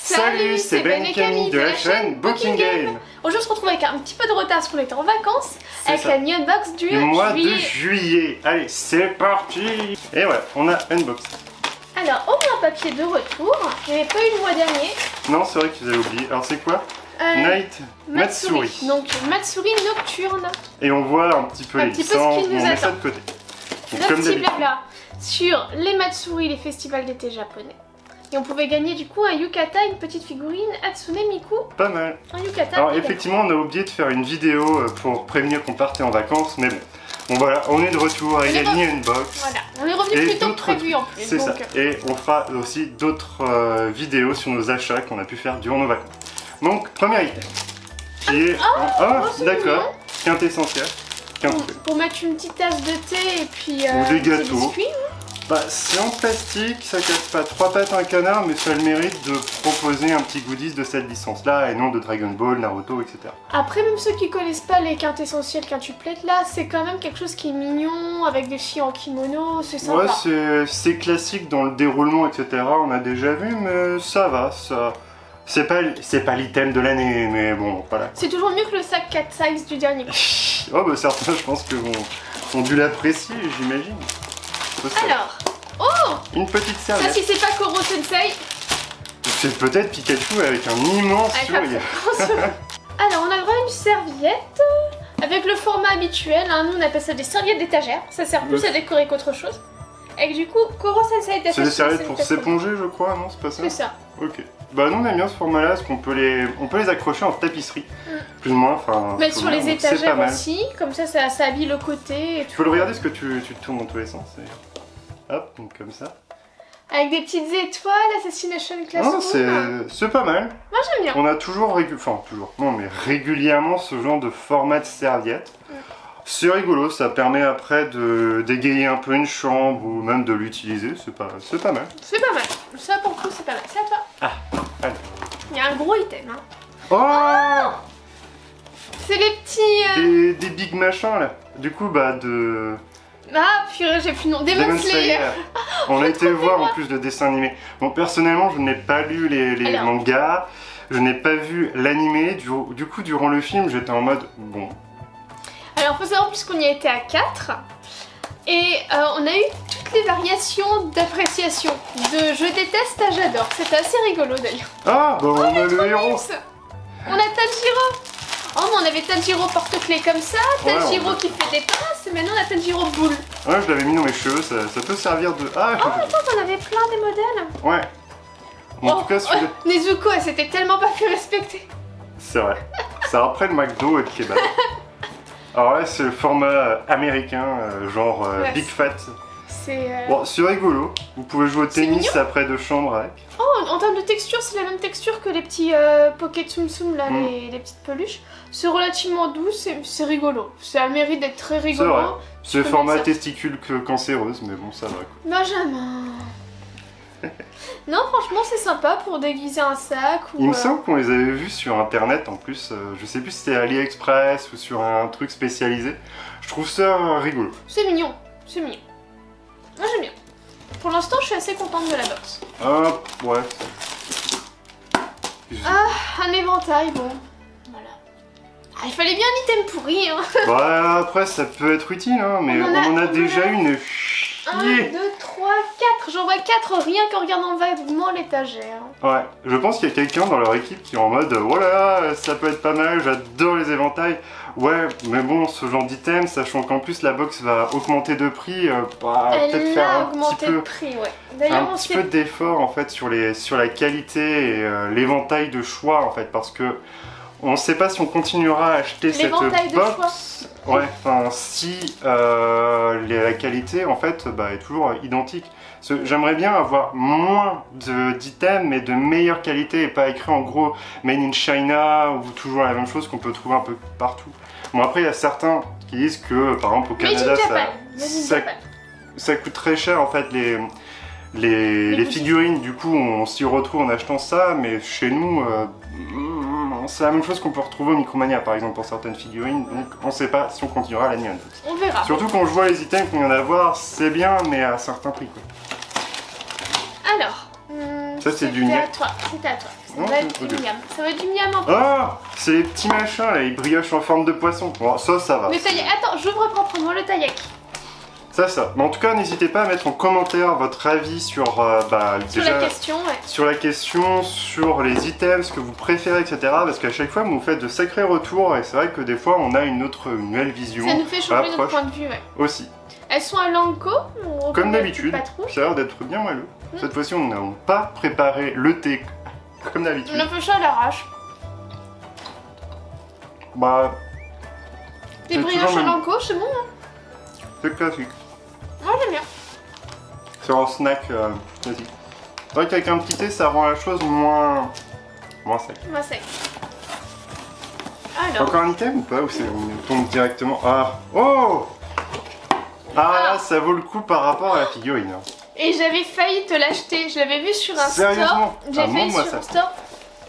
Salut, c'est Ben et Camille de la chaîne Booking Game. Aujourd'hui on se retrouve avec un petit peu de retard parce qu'on était en vacances avec ça. la new unbox du mois juillet. de juillet. Allez, c'est parti. Et voilà, on a unbox. Alors, on a un papier de retour. Je n'avais pas eu le mois dernier. Non, c'est vrai qu'ils avaient oublié. Alors c'est quoi? Night Matsuri. Donc Matsuri nocturne. Et on voit un petit peu les licences, ce qui nous on met ça attend. de côté. Donc, Le comme petit d'habitude. blabla sur les Matsuri, les festivals d'été japonais. Et on pouvait gagner du coup un yukata, une petite figurine Hatsune Miku. Pas mal. Un yukata. Alors effectivement, on a oublié de faire une vidéo pour prévenir qu'on partait en vacances, mais bon. Bon voilà, on est de retour avec la ligne unbox. Voilà, on est revenu plus tôt que prévu en plus. C'est ça. Et on fera aussi d'autres vidéos sur nos achats qu'on a pu faire durant nos vacances. Donc, premier item. Qui est... d'accord. Quintessentiel. Pour mettre une petite tasse de thé et puis ou des des gâteaux. biscuits. Bah, c'est en plastique, ça casse pas 3 pattes un canard, mais ça a le mérite de proposer un petit goodies de cette licence-là, et non de Dragon Ball, Naruto, etc. Après, même ceux qui connaissent pas les quintessentiels quintuplettes, là, c'est quand même quelque chose qui est mignon, avec des filles en kimono, c'est sympa. Ouais, c'est classique dans le déroulement, etc. On a déjà vu, mais ça va, ça... C'est pas l'item de l'année, mais bon, voilà. C'est toujours mieux que le sac 4 size du dernier coup. Oh, bah certains, je pense que ont dû l'apprécier, j'imagine. Alors, oh, une petite serviette. ça si c'est pas Koro Sensei. C'est peut-être Pikachu avec un immense sourire. Alors, on a le droit à une serviette avec le format habituel. Hein. Nous, on appelle ça des serviettes d'étagère. Ça sert plus à décorer qu'autre chose. Avec du coup, Koro Sensei C'est des serviettes pour s'éponger, je crois, non? C'est pas ça? C'est ça. Ok. Bah, nous, on aime bien ce format-là, parce qu'on peut les accrocher en tapisserie. Plus ou moins, enfin... Mettre sur les étagères aussi, comme ça habille le côté. Et tu peux le regarder, parce que tu te tournes dans tous les sens. Hop, donc comme ça. Avec des petites étoiles, Assassination Classroom. C'est pas mal. Moi j'aime bien. On a toujours, régulièrement ce genre de format de serviette. C'est rigolo, ça permet après de dégayer un peu une chambre ou même de l'utiliser, c'est pas mal. C'est pas mal. Ça pour le coup c'est pas mal. C'est à toi. Ah, allez. Il y a un gros item. Hein. Oh, c'est les petits... Des big machins là. Du coup, bah de... Ah, purée, j'ai plus le nom. Demon Slayer. On a été voir en plus de dessins animés. Bon, personnellement, je n'ai pas lu les mangas, je n'ai pas vu l'animé. Du coup, durant le film, j'étais en mode bon. Alors, faut savoir, puisqu'on y a été à 4, et on a eu toutes les variations d'appréciation. De je déteste à j'adore. C'était assez rigolo d'ailleurs. Ah, bah on a le héros. On a Tanjiro. Oh, mais on avait Tanjiro porte-clés comme ça, Tanjiro qui fait des passes, et maintenant on a Tanjiro boule. Ouais, je l'avais mis dans mes cheveux, ça peut servir de... Ah, oh, attends, t'en avais plein des modèles. Ouais. En tout cas, celui-là... Nezuko, elle s'était tellement pas fait respecter. C'est vrai. Ça après le McDo et le kebab. Alors là, c'est le format américain, genre Big Fat. Bon, c'est rigolo. Vous pouvez jouer au tennis après de chambre avec. Oh, en termes de texture, c'est la même texture que les petits Poké Tsum Tsum, là, les petites peluches. C'est relativement doux, c'est rigolo. Ça a le mérite d'être très rigolo. C'est vrai. C'est le format testicule cancéreuse, mais bon, ça va. Benjamin. Non, franchement, c'est sympa pour déguiser un sac. Ou, il me semble qu'on les avait vus sur internet en plus. Je sais plus si c'était AliExpress ou sur un truc spécialisé. Je trouve ça rigolo. C'est mignon, c'est mignon. Moi j'aime bien. Pour l'instant, je suis assez contente de la box. Ouais. Ah, un éventail, bon. Voilà. Ah, il fallait bien un item pourri, hein. Bah, après, ça peut être utile, hein, mais on en a déjà une. 1, 2, 3, 4. J'en vois 4 rien qu'en regardant vaguement l'étagère. Ouais, je pense qu'il y a quelqu'un dans leur équipe qui est en mode voilà, ça peut être pas mal, j'adore les éventails. Ouais, mais bon, ce genre d'item, sachant qu'en plus la box va augmenter de prix, peut-être faire un petit peu d'effort en fait sur la qualité et l'éventail de choix en fait, parce que on ne sait pas si on continuera à acheter cette box. Ouais, enfin si la qualité en fait est toujours identique. J'aimerais bien avoir moins d'items mais de meilleure qualité et pas écrit en gros Made in China ou toujours la même chose qu'on peut trouver un peu partout. Bon après il y a certains qui disent que par exemple au Canada ça coûte très cher en fait les figurines, du coup on s'y retrouve en achetant ça, mais chez nous c'est la même chose qu'on peut retrouver au Micromania par exemple pour certaines figurines, donc on sait pas si on continuera la mienne. On verra. Surtout quand je vois les items qu'on vient d'avoir, c'est bien mais à certains prix quoi. Alors, ça c'est du C'était à toi, c'était à toi. Ça va être du miam. Ça va être du miam en plus. Oh, c'est les petits machins là, les brioches en forme de poisson. Bon, ça va. Le taiyaki. Attends, j'ouvre proprement le taiyaki. Ça. Mais en tout cas, n'hésitez pas à mettre en commentaire votre avis sur, Sur la question, ouais. Sur la question, sur les items, ce que vous préférez, etc. Parce qu'à chaque fois, vous faites de sacrés retours et c'est vrai que des fois, on a une nouvelle vision. Ça nous fait changer notre point de vue, ouais. Aussi. Elles sont à Lanco. Comme d'habitude, ça a l'air d'être bien moelleux. Cette fois-ci, on n'a pas préparé le thé comme d'habitude. On a fait ça à l'arrache. Bah. Les brioches à Lanco, c'est bon, hein. C'est classique. Moi j'aime bien. C'est un snack classique. C'est vrai qu'avec un petit thé, ça rend la chose moins sec. Moins sec. Alors. Encore un item ou pas? Ou on tombe directement. Ah. Oh. Ah, ça vaut le coup par rapport à la figurine. Et j'avais failli te l'acheter. Je l'avais vu sur un Sérieusement? store. J'ai failli sur un store.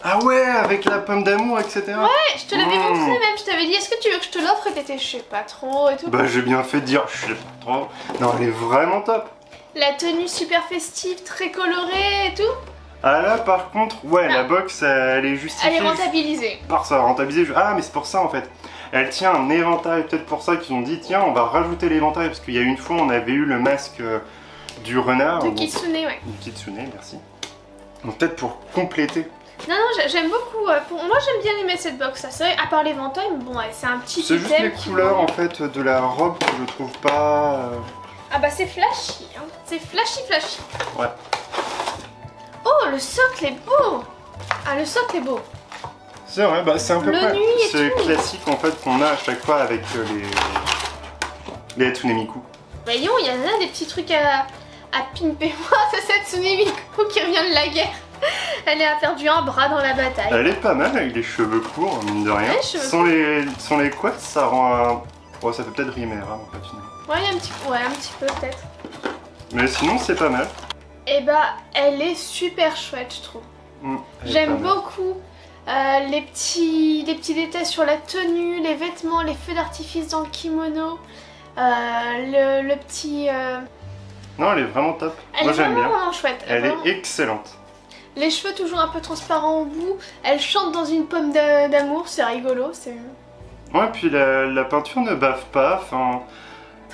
Ah ouais, avec la pomme d'amour, etc. Ouais, je te l'avais montré même. Je t'avais dit, est-ce que tu veux que je te l'offre? Et t'étais, je sais pas trop et tout. Bah, j'ai bien fait de dire, je sais pas trop. Non, elle est vraiment top. La tenue super festive, très colorée et tout. Ah là, par contre, ouais, la box, elle est justifiée. Elle est rentabilisée. Par ça, rentabilisée. Ah, mais c'est pour ça en fait. Elle tient un éventail, peut-être pour ça qu'ils ont dit, tiens, on va rajouter l'éventail. Parce qu'il y a une fois, on avait eu le masque du renard. Du kitsune, ouais. Du kitsune, merci. Donc peut-être pour compléter. Non, j'aime beaucoup. Moi, j'aime bien aimer cette box. Ça, c'est vrai, à part l'éventail, mais bon, c'est un petit item. C'est juste les couleurs en fait de la robe que je trouve pas. Ah bah c'est flashy, hein. C'est flashy. Ouais. Oh, le socle est beau. Ah, le socle est beau. C'est vrai, bah c'est un peu près. C'est tout. classique en fait qu'on a à chaque fois avec les Hatsune Miku. Voyons, il y en a des petits trucs à pimper. C'est cette Hatsune Miku qui revient de la guerre. Elle a perdu un bras dans la bataille. Elle est pas mal avec les cheveux courts, mine de rien. Ouais, sans les couettes, ça rend un. Oh, ça fait peut-être Rimera en fait. Ouais, un petit peu peut-être. Mais sinon, c'est pas mal. Et bah, elle est super chouette, je trouve. J'aime beaucoup les petits détails sur la tenue, les vêtements, les feux d'artifice dans le kimono, le petit. Non, elle est vraiment top. Moi, j'aime bien. Vraiment chouette. Elle est excellente. Les cheveux toujours un peu transparents au bout. Elle chante dans une pomme d'amour, c'est rigolo. Ouais, puis la peinture ne bave pas. Enfin,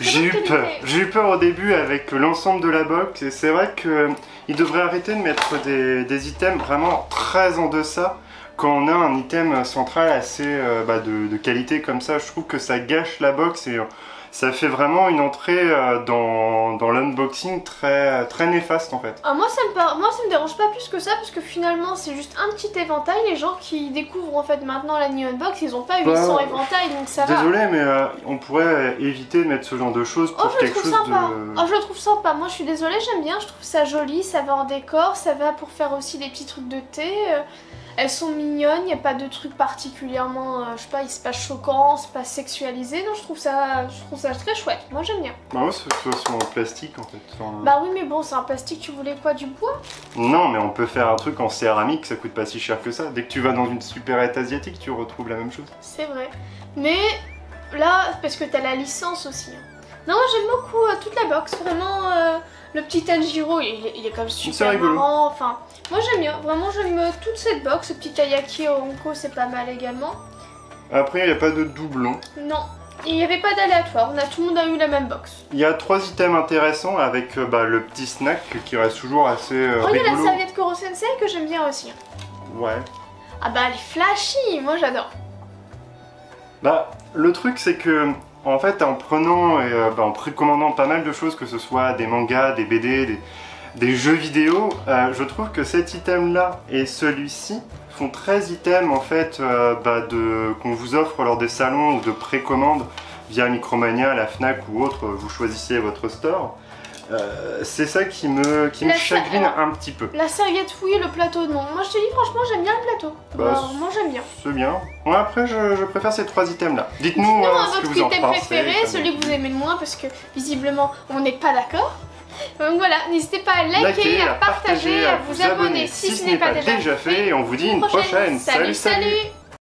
j'ai eu peur au début avec l'ensemble de la box. Et c'est vrai qu'ils devraient arrêter de mettre des items vraiment très en deçà. Quand on a un item central assez de qualité comme ça, je trouve que ça gâche la box et ça fait vraiment une entrée dans l'unboxing très néfaste en fait. Ah, moi ça me dérange pas plus que ça parce que finalement c'est juste un petit éventail. Les gens qui découvrent en fait maintenant la New Unbox, ils ont pas 800 éventails donc ça va. Désolé mais on pourrait éviter de mettre ce genre de choses pour quelque chose sympa. Oh, je le trouve sympa. Moi je suis désolée, j'aime bien, je trouve ça joli, ça va en décor, ça va pour faire aussi des petits trucs de thé. Elles sont mignonnes, il n'y a pas de trucs particulièrement, je sais pas, c'est pas choquant, c'est pas sexualisé, donc je trouve ça très chouette, moi j'aime bien. Bah ouais, c'est en plastique en fait. Bah oui mais bon, c'est un plastique, tu voulais quoi, du bois? Non mais on peut faire un truc en céramique, ça coûte pas si cher que ça. Dès que tu vas dans une supérette asiatique, tu retrouves la même chose. C'est vrai, mais là, parce que t'as la licence aussi. Non, moi j'aime beaucoup toute la box, vraiment, le petit Tanjiro, il est comme super marrant, enfin... Moi j'aime bien, vraiment j'aime toute cette box, ce petit taiyaki au Honko c'est pas mal également. Après il n'y a pas de doublon. Non, il n'y avait pas d'aléatoire, tout le monde a eu la même box. Il y a 3 items intéressants avec le petit snack qui reste toujours assez rigolo. Il y a la serviette Koro Sensei que j'aime bien aussi. Ouais. Ah bah elle est flashy, moi j'adore. Bah le truc c'est que en fait en prenant et en précommandant pas mal de choses, que ce soit des mangas, des BD, des jeux vidéo, je trouve que cet item là et celui-ci font 13 items en fait qu'on vous offre lors des salons ou de précommande via Micromania, la Fnac ou autre, vous choisissez votre store. C'est ça qui me chagrine un petit peu. La serviette oui, le plateau non. Moi je te dis franchement j'aime bien le plateau. Moi j'aime bien. C'est bien. Ouais, après je préfère ces 3 items là. Dites-nous ce que vous en pensez. Votre item préféré, celui que vous aimez le moins parce que visiblement on n'est pas d'accord. Donc voilà, n'hésitez pas à liker, à partager, à vous abonner si ce n'est pas déjà fait. Et on vous dit une prochaine. Salut.